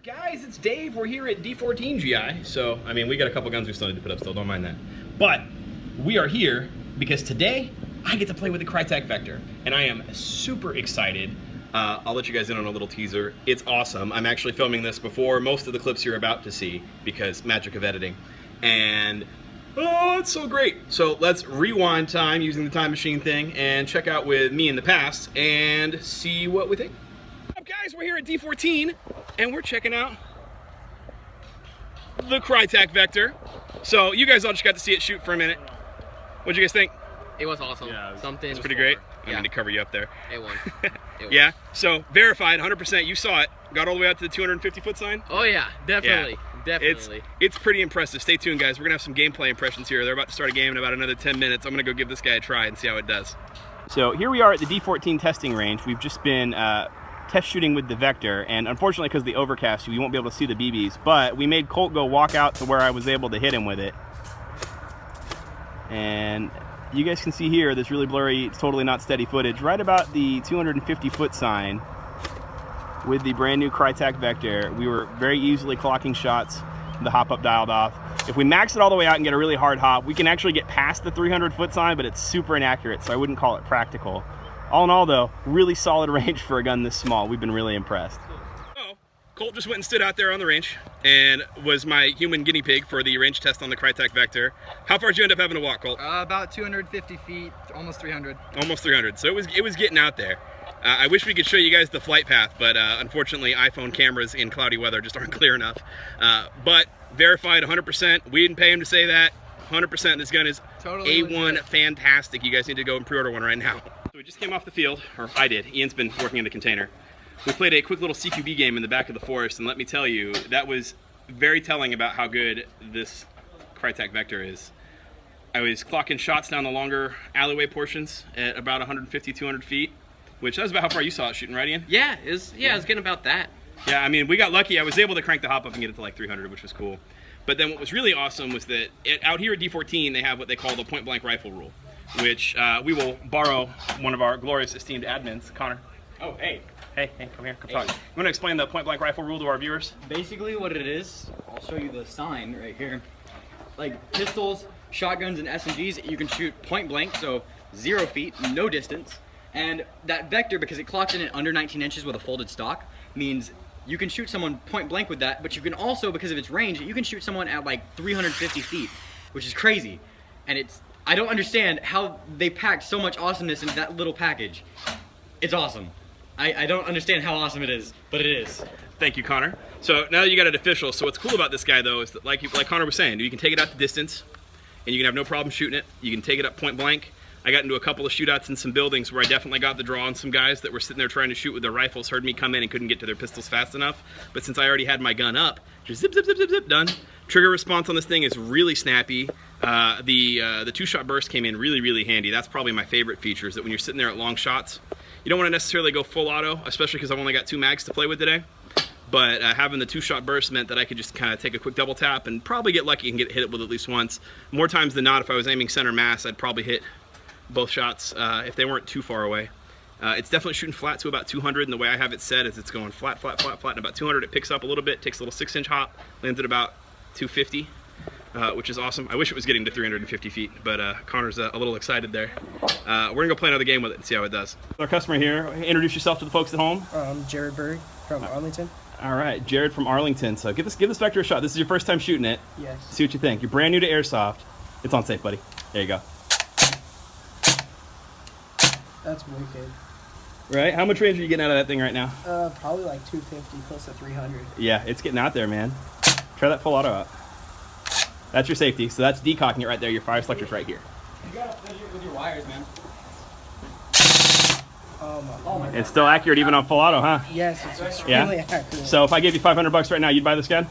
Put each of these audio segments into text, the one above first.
Guys, it's Dave. We're here at D14 GI. So, I mean, we got a couple guns we still need to put up still. Don't mind that. But we are here because today I get to play with the Krytac Vector. And I am super excited. I'll let you guys in on a little teaser. It's awesome. I'm actually filming this before most of the clips you're about to see because magic of editing. And oh, it's so great. So let's rewind time using the time machine thing and check out with me in the past and see what we think. What's up, guys? We're here at D14 and we're checking out the Krytac Vector. So you guys all just got to see it shoot for a minute. What'd you guys think? It was awesome. Yeah, Something. It's pretty great. Yeah. I'm going to cover you up there. It won. Yeah, so verified 100%. You saw it. Got all the way out to the 250 foot sign. Oh yeah, definitely. Yeah. Definitely. It's pretty impressive. Stay tuned, guys. We're gonna have some gameplay impressions here. They're about to start a game in about another 10 minutes. I'm gonna go give this guy a try and see how it does. So here we are at the D14 testing range. We've just been test shooting with the Vector, and unfortunately because of the overcast, we won't be able to see the BBs, but we made Colt go walk out to where I was able to hit him with it. And you guys can see here this really blurry, it's totally not steady footage, right about the 250 foot sign with the brand new Krytac Vector. We were very easily clocking shots, the hop up dialed off. If we max it all the way out and get a really hard hop, we can actually get past the 300 foot sign, but it's super inaccurate, so I wouldn't call it practical. All in all though, really solid range for a gun this small. We've been really impressed. Oh, Colt just went and stood out there on the range and was my human guinea pig for the range test on the Krytac Vector. How far did you end up having to walk, Colt? About 250 feet, almost 300. Almost 300, so it was getting out there. I wish we could show you guys the flight path, but unfortunately iPhone cameras in cloudy weather just aren't clear enough. But verified 100%. We didn't pay him to say that. 100%. This gun is totally A1 legit. Fantastic. You guys need to go and pre-order one right now. So we just came off the field, or I did. Ian's been working in the container. We played a quick little CQB game in the back of the forest, and let me tell you, that was very telling about how good this Krytac Vector is. I was clocking shots down the longer alleyway portions at about 150, 200 feet. Which that was about how far you saw it shooting, right, Ian? Yeah, it was getting about that. Yeah, I mean, we got lucky. I was able to crank the hop up and get it to like 300, which was cool. But then what was really awesome was that out here at D14, they have what they call the point blank rifle rule, which we will borrow one of our glorious esteemed admins, Connor. Oh, hey. Hey, come here, come talk. You want to explain the point blank rifle rule to our viewers? Basically what it is, I'll show you the sign right here. Like pistols, shotguns, and SMGs, you can shoot point blank, so 0 feet, no distance. And that Vector, because it clocks in at under 19 inches with a folded stock, means you can shoot someone point blank with that, but you can also, because of its range, you can shoot someone at like 350 feet, which is crazy. And I don't understand how they packed so much awesomeness into that little package. It's awesome. I don't understand how awesome it is, but it is. Thank you, Connor. So now that you got it official, so what's cool about this guy though is that like Connor was saying, you can take it out to distance, and you can have no problem shooting it. You can take it up point blank. I got into a couple of shootouts in some buildings where I definitely got the draw on some guys that were sitting there trying to shoot with their rifles, heard me come in and couldn't get to their pistols fast enough. But since I already had my gun up, just zip, zip, zip, zip, zip, done. Trigger response on this thing is really snappy. The two-shot burst came in really, really handy. That's probably my favorite feature, is that when you're sitting there at long shots, you don't want to necessarily go full auto, especially because I've only got 2 mags to play with today. But having the 2-shot burst meant that I could just kind of take a quick double tap and probably get lucky and hit it with at least once. More times than not, if I was aiming center mass, I'd probably hit both shots if they weren't too far away. It's definitely shooting flat to about 200, and the way I have it set is it's going flat, flat, flat, flat, and about 200 it picks up a little bit, takes a little 6-inch hop, lands at about 250, which is awesome. I wish it was getting to 350 feet, but Connor's a little excited there. We're gonna go play another game with it and see how it does. Our customer here, introduce yourself to the folks at home. Jared Berg from Arlington. All right, Jared from Arlington. So give this Vector a shot. This is your first time shooting it. Yes. See what you think. You're brand new to Airsoft. It's on safe, buddy. There you go. That's wicked. Right? How much range are you getting out of that thing right now? Probably like 250, close to 300. Yeah, it's getting out there, man. Try that full auto out. That's your safety. So that's decocking it right there. Your fire selector's right here. You gotta fit it with your wires, man. Oh my God. It's still accurate even on full auto, huh? Yes, it's extremely accurate. So if I gave you $500 right now, you'd buy this gun?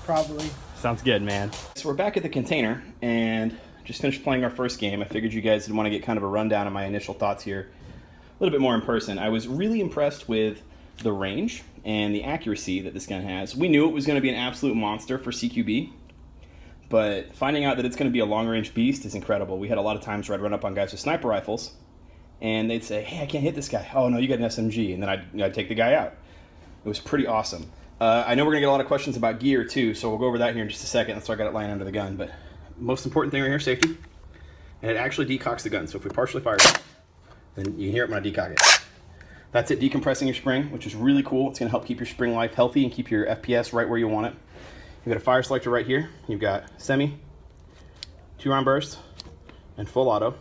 Probably. Sounds good, man. So we're back at the container and just finished playing our first game. I figured you guys would want to get kind of a rundown of my initial thoughts here a little bit more in person. I was really impressed with the range and the accuracy that this gun has. We knew it was going to be an absolute monster for CQB, but finding out that it's going to be a long-range beast is incredible. We had a lot of times where I'd run up on guys with sniper rifles, and they'd say, hey, I can't hit this guy. Oh, no, you got an SMG. And then I'd take the guy out. It was pretty awesome. I know we're gonna get a lot of questions about gear too, so we'll go over that here in just a second. That's why I got it lying under the gun. But most important thing right here, safety. And it actually decocks the gun. So if we partially fire it, then you can hear it when I decock it. That's it decompressing your spring, which is really cool. It's gonna help keep your spring life healthy and keep your FPS right where you want it. You've got a fire selector right here. You've got semi, 2-round burst, and full auto.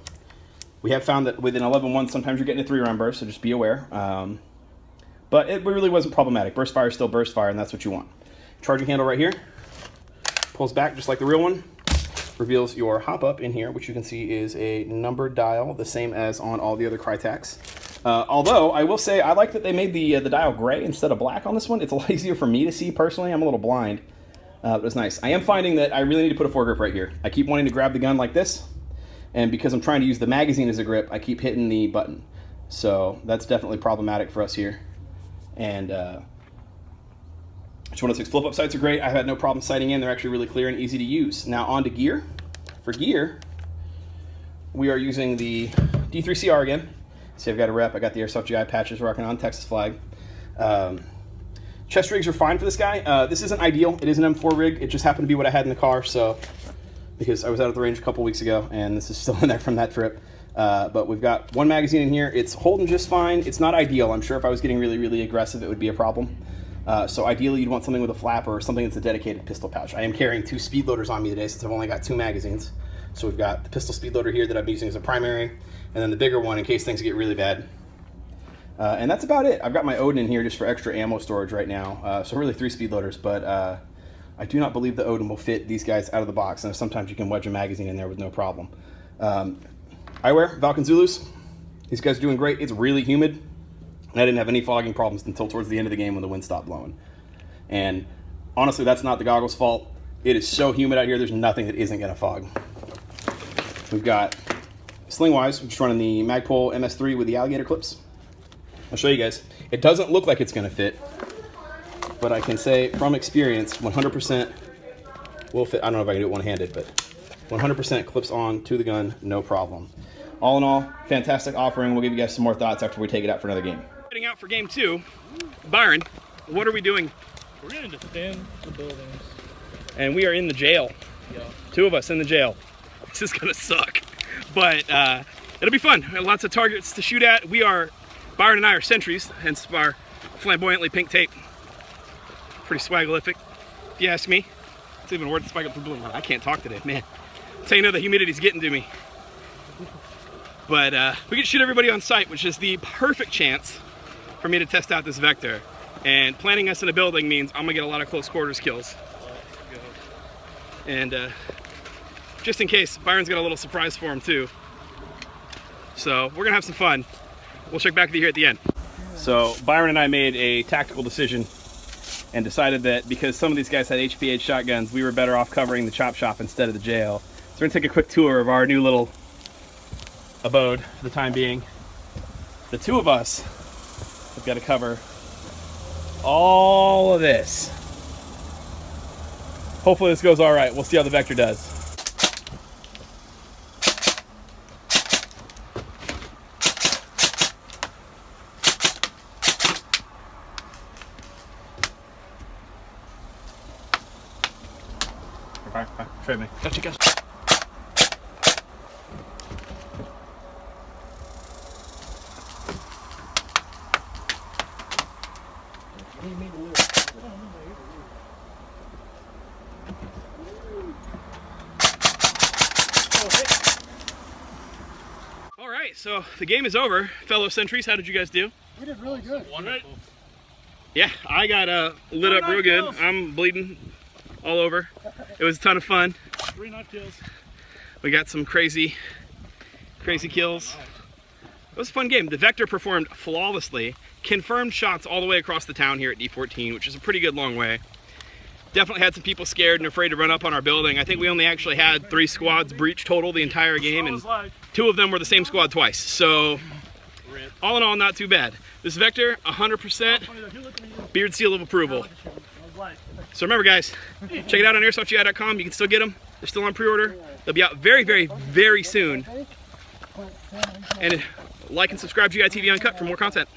We have found that with an 11.1, sometimes you're getting a 3-round burst, so just be aware. But it really wasn't problematic. Burst fire is still burst fire, and that's what you want. Charging handle right here. Pulls back just like the real one. Reveals your hop up in here, which you can see is a numbered dial, the same as on all the other Krytacs. Although, I will say, I like that they made the dial gray instead of black on this one. It's a lot easier for me to see, personally. I'm a little blind. But it's nice. I am finding that I really need to put a foregrip right here. I keep wanting to grab the gun like this, and because I'm trying to use the magazine as a grip, I keep hitting the button. So that's definitely problematic for us here. And each 106 flip-up sights are great. I've had no problem sighting in. They're actually really clear and easy to use. Now on to gear. For gear, we are using the D3CR again. See, I've got a rep. I got the Airsoft GI patches rocking on, Texas flag. Chest rigs are fine for this guy. This isn't ideal. It is an M4 rig. It just happened to be what I had in the car, so because I was out at the range a couple weeks ago, and this is still in there from that trip. But we've got one magazine in here. It's holding just fine. It's not ideal. I'm sure if I was getting really, really aggressive, it would be a problem. So ideally, you'd want something with a flapper or something that's a dedicated pistol pouch. I am carrying 2 speed loaders on me today since I've only got 2 magazines. So we've got the pistol speed loader here that I'm using as a primary, and then the bigger one in case things get really bad. And that's about it. I've got my Odin in here just for extra ammo storage right now. So really 3 speed loaders, but I do not believe the Odin will fit these guys out of the box. And sometimes you can wedge a magazine in there with no problem. Eyewear, Valken Zulus. These guys are doing great. It's really humid. And I didn't have any fogging problems until towards the end of the game when the wind stopped blowing. And honestly, that's not the goggles' fault. It is so humid out here, there's nothing that isn't going to fog. We've got sling-wise, we're just running the Magpul MS3 with the alligator clips. I'll show you guys. It doesn't look like it's going to fit, but I can say from experience, 100% will fit. I don't know if I can do it one-handed, but 100% clips on to the gun, no problem. All in all, fantastic offering. We'll give you guys some more thoughts after we take it out for another game. Heading out for game 2, Byron, what are we doing? We're going to defend the buildings. And we are in the jail. Yeah. 2 of us in the jail. This is gonna suck, but it'll be fun. Lots of targets to shoot at. Byron and I are sentries, hence our flamboyantly pink tape. Pretty swagalific, if you ask me. It's even worth the spike up for blue. I can't talk today, man. That's how you know the humidity's getting to me. But we get to shoot everybody on sight, which is the perfect chance for me to test out this vector. And planting us in a building means I'm gonna get a lot of close quarters kills. And just in case, Byron's got a little surprise for him too. So we're gonna have some fun. We'll check back with you here at the end. So Byron and I made a tactical decision and decided that because some of these guys had HPH shotguns, we were better off covering the chop shop instead of the jail. So we're gonna take a quick tour of our new little abode for the time being. The 2 of us have got to cover all of this. Hopefully this goes all right. We'll see how the vector does. Fine. Trade me. Gotcha. All right, so the game is over. Fellow sentries, how did you guys do? We did really good. Wonderful. Yeah, I got lit up real good. I'm bleeding all over. It was a ton of fun. 3 knife kills. We got some crazy kills. It was a fun game. The Vector performed flawlessly. Confirmed shots all the way across the town here at D14, which is a pretty good long way. Definitely had some people scared and afraid to run up on our building. I think we only actually had 3 squads breach total the entire game, and 2 of them were the same squad twice. So all in all, not too bad. This Vector, 100% beard seal of approval. So remember guys, check it out on airsoftgi.com. You can still get them. They're still on pre-order. They'll be out very, very, very soon. And like and subscribe to GI TV Uncut for more content.